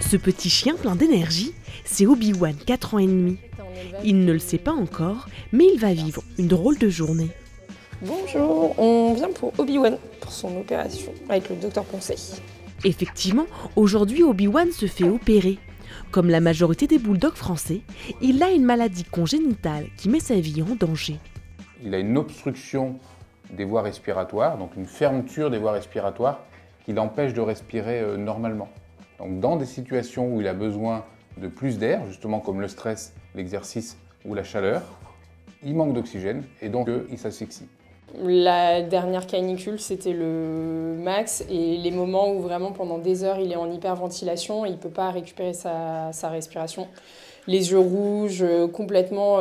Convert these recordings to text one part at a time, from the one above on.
Ce petit chien plein d'énergie, c'est Obi-Wan, 4 ans et demi. Il ne le sait pas encore, mais il va vivre une drôle de journée. Bonjour, on vient pour Obi-Wan, pour son opération, avec le docteur Poncet. Effectivement, aujourd'hui Obi-Wan se fait opérer. Comme la majorité des bulldogs français, il a une maladie congénitale qui met sa vie en danger. Il a une obstruction des voies respiratoires, donc une fermeture des voies respiratoires qui l'empêche de respirer normalement. Donc dans des situations où il a besoin de plus d'air, justement comme le stress, l'exercice ou la chaleur, il manque d'oxygène et donc il s'asphyxie. La dernière canicule, c'était le max et les moments où vraiment pendant des heures il est en hyperventilation, il ne peut pas récupérer sa respiration. Les yeux rouges, complètement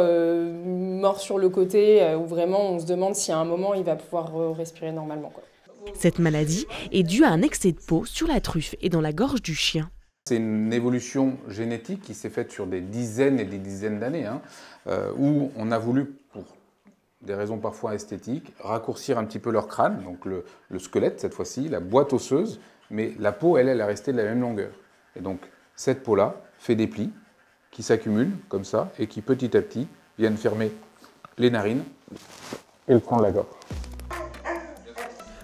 morts sur le côté, où vraiment on se demande si à un moment il va pouvoir respirer normalement, quoi. Cette maladie est due à un excès de peau sur la truffe et dans la gorge du chien. C'est une évolution génétique qui s'est faite sur des dizaines et des dizaines d'années, où on a voulu, pour des raisons parfois esthétiques, raccourcir un petit peu leur crâne, donc le squelette cette fois-ci, la boîte osseuse, mais la peau, elle est restée de la même longueur. Et donc cette peau-là fait des plis qui s'accumulent comme ça et qui petit à petit viennent fermer les narines et le fond de la gorge.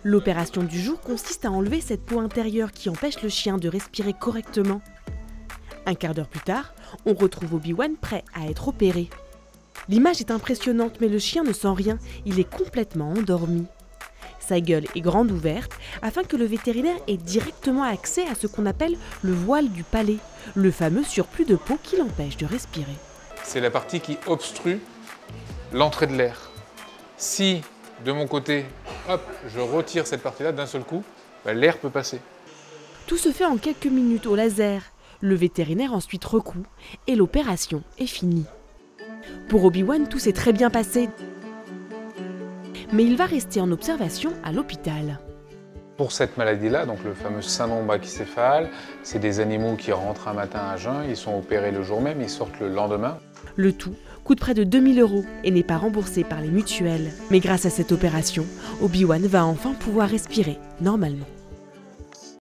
L'opération du jour consiste à enlever cette peau intérieure qui empêche le chien de respirer correctement. Un quart d'heure plus tard, on retrouve Obi-Wan prêt à être opéré. L'image est impressionnante, mais le chien ne sent rien, il est complètement endormi. Sa gueule est grande ouverte afin que le vétérinaire ait directement accès à ce qu'on appelle le voile du palais, le fameux surplus de peau qui l'empêche de respirer. C'est la partie qui obstrue l'entrée de l'air. Si, de mon côté, hop, je retire cette partie-là d'un seul coup, l'air peut passer. Tout se fait en quelques minutes au laser. Le vétérinaire ensuite recoud et l'opération est finie. Pour Obi-Wan, tout s'est très bien passé. Mais il va rester en observation à l'hôpital. Pour cette maladie-là, donc le fameux syndrome brachycéphale, c'est des animaux qui rentrent un matin à jeun, ils sont opérés le jour même, ils sortent le lendemain. Le tout coûte près de 2 000 € et n'est pas remboursé par les mutuelles. Mais grâce à cette opération, Obi-Wan va enfin pouvoir respirer normalement.